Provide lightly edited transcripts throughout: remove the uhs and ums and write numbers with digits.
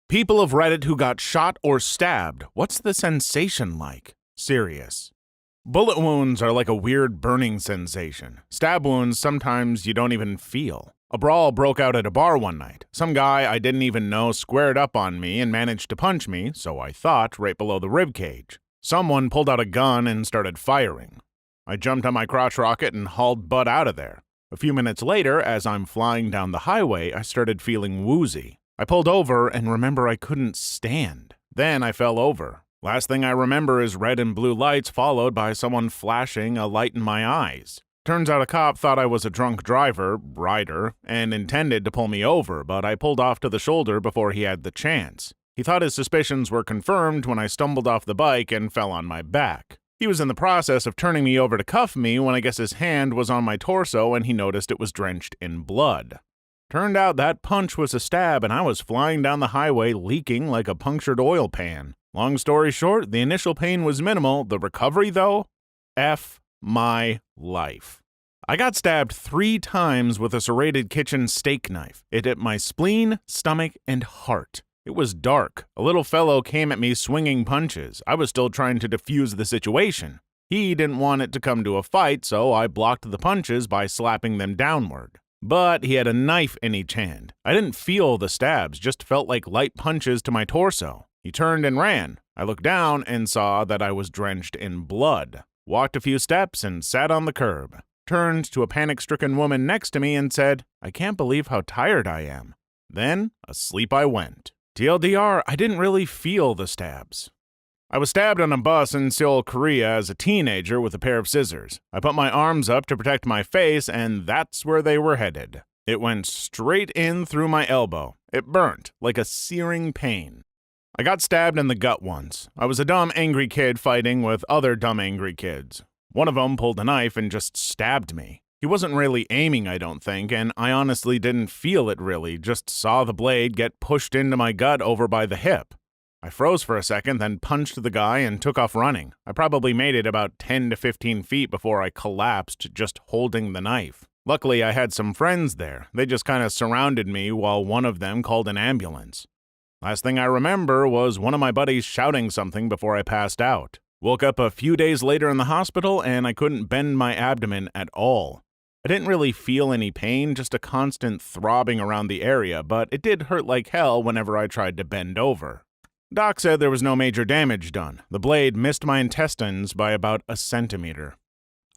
People of Reddit who got shot or stabbed, what's the sensation like? Serious. Bullet wounds are like a weird burning sensation. Stab wounds sometimes you don't even feel. A brawl broke out at a bar one night. Some guy I didn't even know squared up on me and managed to punch me, so I thought, right below the ribcage. Someone pulled out a gun and started firing. I jumped on my crotch rocket and hauled butt out of there. A few minutes later, as I'm flying down the highway, I started feeling woozy. I pulled over and remember I couldn't stand. Then I fell over. Last thing I remember is red and blue lights followed by someone flashing a light in my eyes. Turns out a cop thought I was a drunk rider, and intended to pull me over, but I pulled off to the shoulder before he had the chance. He thought his suspicions were confirmed when I stumbled off the bike and fell on my back. He was in the process of turning me over to cuff me when I guess his hand was on my torso and he noticed it was drenched in blood. Turned out that punch was a stab and I was flying down the highway leaking like a punctured oil pan. Long story short, the initial pain was minimal. The recovery, though? F my life. I got stabbed 3 times with a serrated kitchen steak knife. It hit my spleen, stomach, and heart. It was dark. A little fellow came at me swinging punches. I was still trying to defuse the situation. He didn't want it to come to a fight, so I blocked the punches by slapping them downward. But he had a knife in each hand. I didn't feel the stabs, just felt like light punches to my torso. He turned and ran. I looked down and saw that I was drenched in blood. Walked a few steps and sat on the curb. Turned to a panic-stricken woman next to me and said, "I can't believe how tired I am." Then, asleep I went. TLDR, I didn't really feel the stabs. I was stabbed on a bus in Seoul, Korea as a teenager with a pair of scissors. I put my arms up to protect my face, and that's where they were headed. It went straight in through my elbow. It burnt, like a searing pain. I got stabbed in the gut once. I was a dumb, angry kid fighting with other dumb, angry kids. One of them pulled a knife and just stabbed me. He wasn't really aiming, I don't think, and I honestly didn't feel it really, just saw the blade get pushed into my gut over by the hip. I froze for a second, then punched the guy and took off running. I probably made it about 10 to 15 feet before I collapsed just holding the knife. Luckily, I had some friends there. They just kind of surrounded me while one of them called an ambulance. Last thing I remember was one of my buddies shouting something before I passed out. Woke up a few days later in the hospital and I couldn't bend my abdomen at all. I didn't really feel any pain, just a constant throbbing around the area, but it did hurt like hell whenever I tried to bend over. Doc said there was no major damage done. The blade missed my intestines by about a centimeter.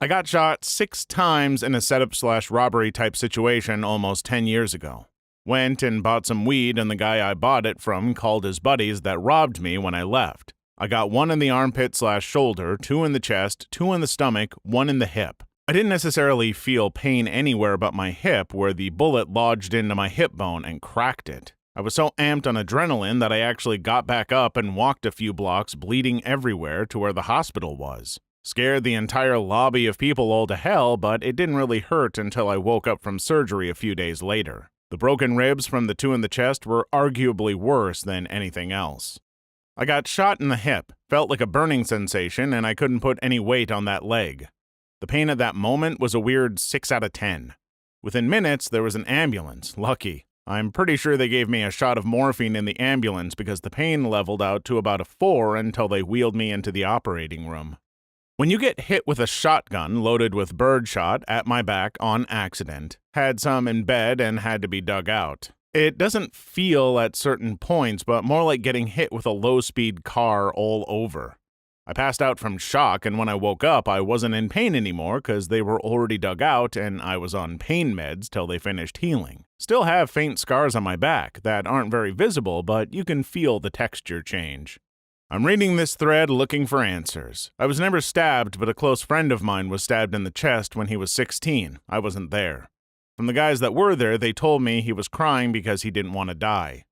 I got shot 6 times in a setup/robbery type situation almost 10 years ago. Went and bought some weed and the guy I bought it from called his buddies that robbed me when I left. I got 1 in the armpit/shoulder, 2 in the chest, 2 in the stomach, 1 in the hip. I didn't necessarily feel pain anywhere but my hip where the bullet lodged into my hip bone and cracked it. I was so amped on adrenaline that I actually got back up and walked a few blocks bleeding everywhere to where the hospital was. Scared the entire lobby of people all to hell, but it didn't really hurt until I woke up from surgery a few days later. The broken ribs from the 2 in the chest were arguably worse than anything else. I got shot in the hip, felt like a burning sensation, and I couldn't put any weight on that leg. The pain at that moment was a weird 6 out of 10. Within minutes, there was an ambulance. Lucky. I'm pretty sure they gave me a shot of morphine in the ambulance because the pain leveled out to about a 4 until they wheeled me into the operating room. When you get hit with a shotgun loaded with birdshot at my back on accident, had some in bed and had to be dug out. It doesn't feel at certain points, but more like getting hit with a low-speed car all over. I passed out from shock, and when I woke up, I wasn't in pain anymore because they were already dug out and I was on pain meds till they finished healing. Still have faint scars on my back that aren't very visible, but you can feel the texture change. I'm reading this thread looking for answers. I was never stabbed, but a close friend of mine was stabbed in the chest when he was 16. I wasn't there. From the guys that were there, they told me he was crying because he didn't want to die.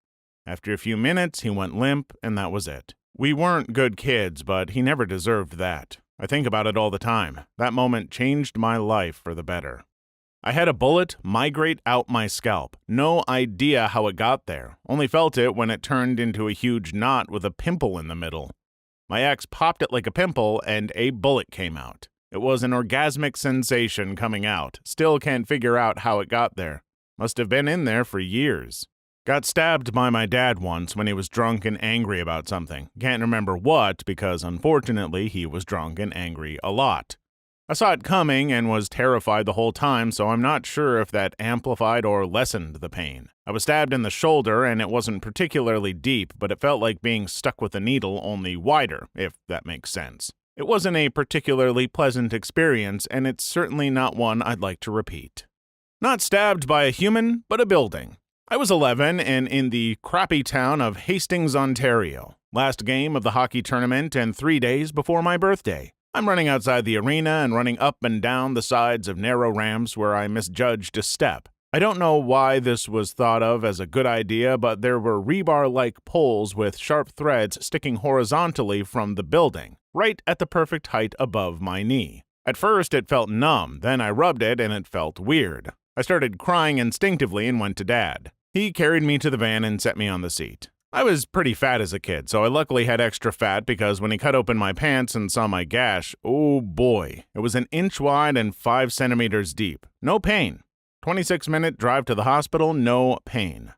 After a few minutes, he went limp, and that was it. We weren't good kids, but he never deserved that. I think about it all the time. That moment changed my life for the better. I had a bullet migrate out my scalp. No idea how it got there. Only felt it when it turned into a huge knot with a pimple in the middle. My ex popped it like a pimple, and a bullet came out. It was an orgasmic sensation coming out. Still can't figure out how it got there. Must have been in there for years. Got stabbed by my dad once when he was drunk and angry about something. Can't remember what because unfortunately he was drunk and angry a lot. I saw it coming and was terrified the whole time, so I'm not sure if that amplified or lessened the pain. I was stabbed in the shoulder and it wasn't particularly deep, but it felt like being stuck with a needle, only wider, if that makes sense. It wasn't a particularly pleasant experience, and it's certainly not one I'd like to repeat. Not stabbed by a human, but a building. I was 11 and in the crappy town of Hastings, Ontario. Last game of the hockey tournament and 3 days before my birthday. I'm running outside the arena and running up and down the sides of narrow ramps where I misjudged a step. I don't know why this was thought of as a good idea, but there were rebar-like poles with sharp threads sticking horizontally from the building, right at the perfect height above my knee. At first it felt numb, then I rubbed it and it felt weird. I started crying instinctively and went to Dad. He carried me to the van and set me on the seat. I was pretty fat as a kid, so I luckily had extra fat because when he cut open my pants and saw my gash, oh boy, it was an inch wide and 5 centimeters deep. No pain. 26-minute drive to the hospital, no pain.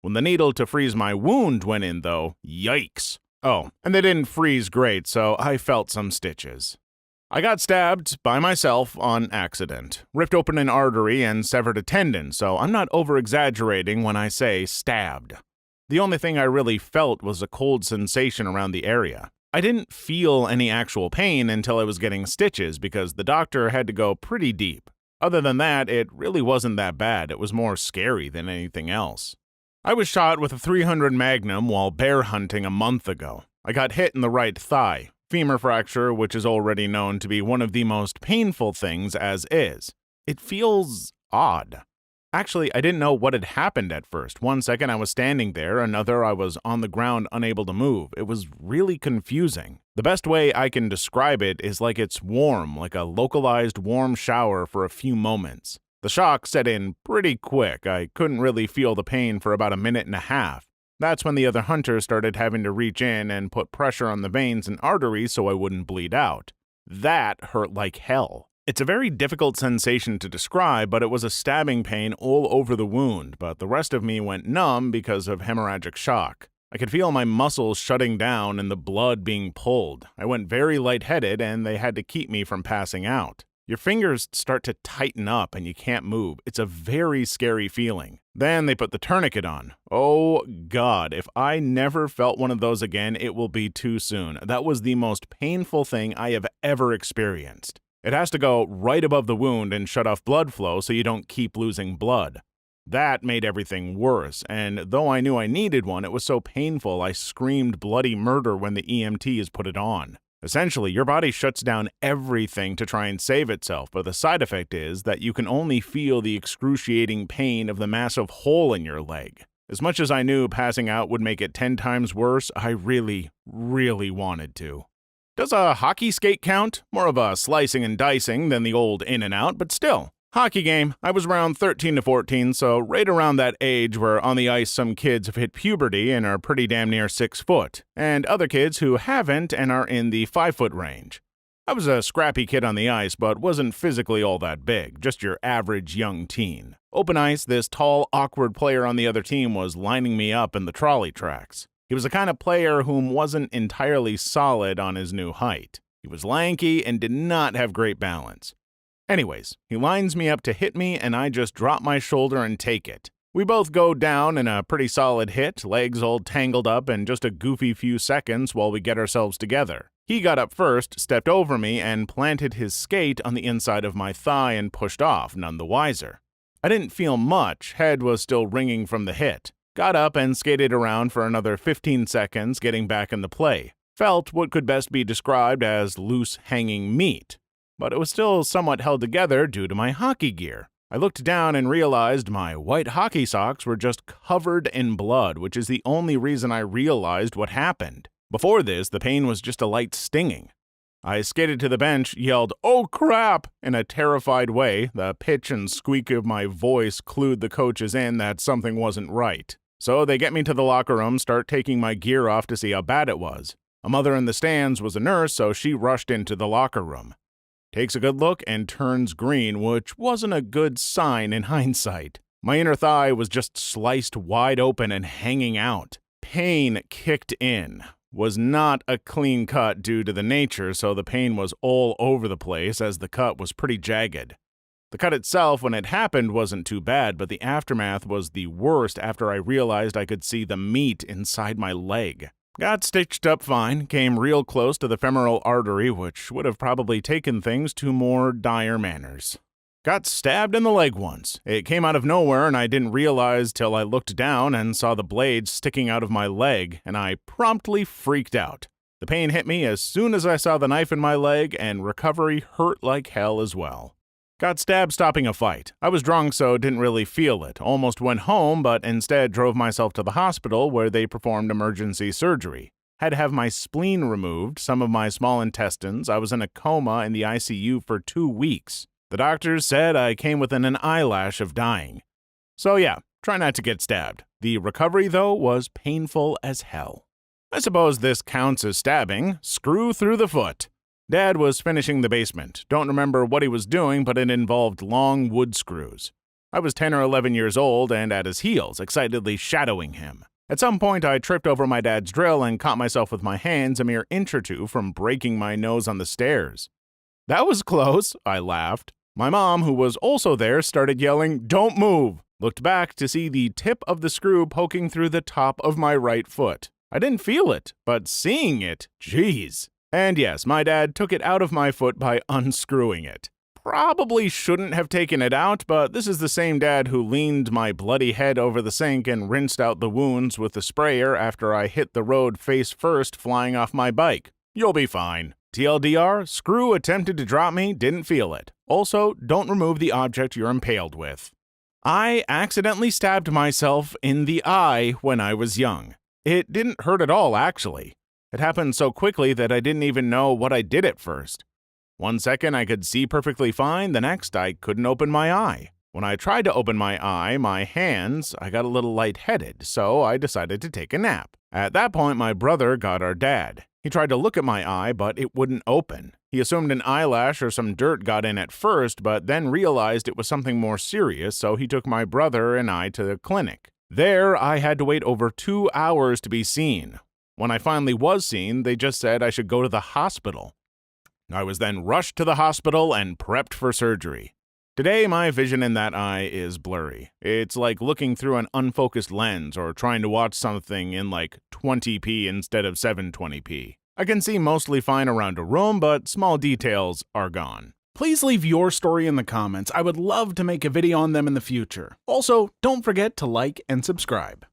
When the needle to freeze my wound went in, though, yikes. Oh, and they didn't freeze great, so I felt some stitches. I got stabbed by myself on accident, ripped open an artery and severed a tendon, so I'm not over-exaggerating when I say stabbed. The only thing I really felt was a cold sensation around the area. I didn't feel any actual pain until I was getting stitches because the doctor had to go pretty deep. Other than that, it really wasn't that bad. It was more scary than anything else. I was shot with a .300 Magnum while bear hunting a month ago. I got hit in the right thigh. Femur fracture, which is already known to be one of the most painful things as is. It feels odd. Actually, I didn't know what had happened at first. 1 second I was standing there, another I was on the ground unable to move. It was really confusing. The best way I can describe it is like it's warm, like a localized warm shower for a few moments. The shock set in pretty quick. I couldn't really feel the pain for about a minute and a half. That's when the other hunters started having to reach in and put pressure on the veins and arteries so I wouldn't bleed out. That hurt like hell. It's a very difficult sensation to describe, but it was a stabbing pain all over the wound, but the rest of me went numb because of hemorrhagic shock. I could feel my muscles shutting down and the blood being pulled. I went very lightheaded and they had to keep me from passing out. Your fingers start to tighten up and you can't move. It's a very scary feeling. Then they put the tourniquet on. Oh God, if I never felt one of those again, it will be too soon. That was the most painful thing I have ever experienced. It has to go right above the wound and shut off blood flow so you don't keep losing blood. That made everything worse, and though I knew I needed one, it was so painful I screamed bloody murder when the EMTs put it on. Essentially, your body shuts down everything to try and save itself, but the side effect is that you can only feel the excruciating pain of the massive hole in your leg. As much as I knew passing out would make it 10 times worse, I really, really wanted to. Does a hockey skate count? More of a slicing and dicing than the old in and out, but still. Hockey game. I was around 13 to 14, so right around that age where on the ice some kids have hit puberty and are pretty damn near 6 foot, and other kids who haven't and are in the 5 foot range. I was a scrappy kid on the ice, but wasn't physically all that big, just your average young teen. Open ice, this tall, awkward player on the other team was lining me up in the trolley tracks. He was the kind of player whom wasn't entirely solid on his new height. He was lanky and did not have great balance. Anyways, he lines me up to hit me and I just drop my shoulder and take it. We both go down in a pretty solid hit, legs all tangled up in just a goofy few seconds while we get ourselves together. He got up first, stepped over me, and planted his skate on the inside of my thigh and pushed off, none the wiser. I didn't feel much, head was still ringing from the hit. Got up and skated around for another 15 seconds, getting back into play. Felt what could best be described as loose hanging meat. But it was still somewhat held together due to my hockey gear. I looked down and realized my white hockey socks were just covered in blood, which is the only reason I realized what happened. Before this, the pain was just a light stinging. I skated to the bench, yelled, "Oh crap!" in a terrified way. The pitch and squeak of my voice clued the coaches in that something wasn't right. So they get me to the locker room, start taking my gear off to see how bad it was. A mother in the stands was a nurse, so she rushed into the locker room. Takes a good look and turns green, which wasn't a good sign in hindsight. My inner thigh was just sliced wide open and hanging out. Pain kicked in. Was not a clean cut due to the nature, so the pain was all over the place as the cut was pretty jagged. The cut itself, when it happened, wasn't too bad, but the aftermath was the worst after I realized I could see the meat inside my leg. Got stitched up fine, came real close to the femoral artery, which would have probably taken things to more dire manners. Got stabbed in the leg once. It came out of nowhere and I didn't realize till I looked down and saw the blade sticking out of my leg, and I promptly freaked out. The pain hit me as soon as I saw the knife in my leg, and recovery hurt like hell as well. Got stabbed stopping a fight. I was drunk, so didn't really feel it. Almost went home, but instead drove myself to the hospital where they performed emergency surgery. Had to have my spleen removed, some of my small intestines. I was in a coma in the ICU for 2 weeks. The doctors said I came within an eyelash of dying. So yeah, try not to get stabbed. The recovery, though, was painful as hell. I suppose this counts as stabbing. Screw through the foot. Dad was finishing the basement. Don't remember what he was doing, but it involved long wood screws. I was 10 or 11 years old and at his heels, excitedly shadowing him. At some point, I tripped over my dad's drill and caught myself with my hands a mere inch or two from breaking my nose on the stairs. That was close, I laughed. My mom, who was also there, started yelling, "Don't move!" Looked back to see the tip of the screw poking through the top of my right foot. I didn't feel it, but seeing it, geez. And yes, my dad took it out of my foot by unscrewing it. Probably shouldn't have taken it out, but this is the same dad who leaned my bloody head over the sink and rinsed out the wounds with the sprayer after I hit the road face first flying off my bike. You'll be fine. TLDR, screw attempted to drop me, didn't feel it. Also, don't remove the object you're impaled with. I accidentally stabbed myself in the eye when I was young. It didn't hurt at all, actually. It happened so quickly that I didn't even know what I did at first. 1 second I could see perfectly fine, the next I couldn't open my eye. When I tried to open my eye, my hands, I got a little lightheaded, so I decided to take a nap. At that point, my brother got our dad. He tried to look at my eye, but it wouldn't open. He assumed an eyelash or some dirt got in at first, but then realized it was something more serious, so he took my brother and I to the clinic. There, I had to wait over 2 hours to be seen. When I finally was seen, they just said I should go to the hospital. I was then rushed to the hospital and prepped for surgery. Today, my vision in that eye is blurry. It's like looking through an unfocused lens or trying to watch something in like 20p instead of 720p. I can see mostly fine around a room, but small details are gone. Please leave your story in the comments. I would love to make a video on them in the future. Also, don't forget to like and subscribe.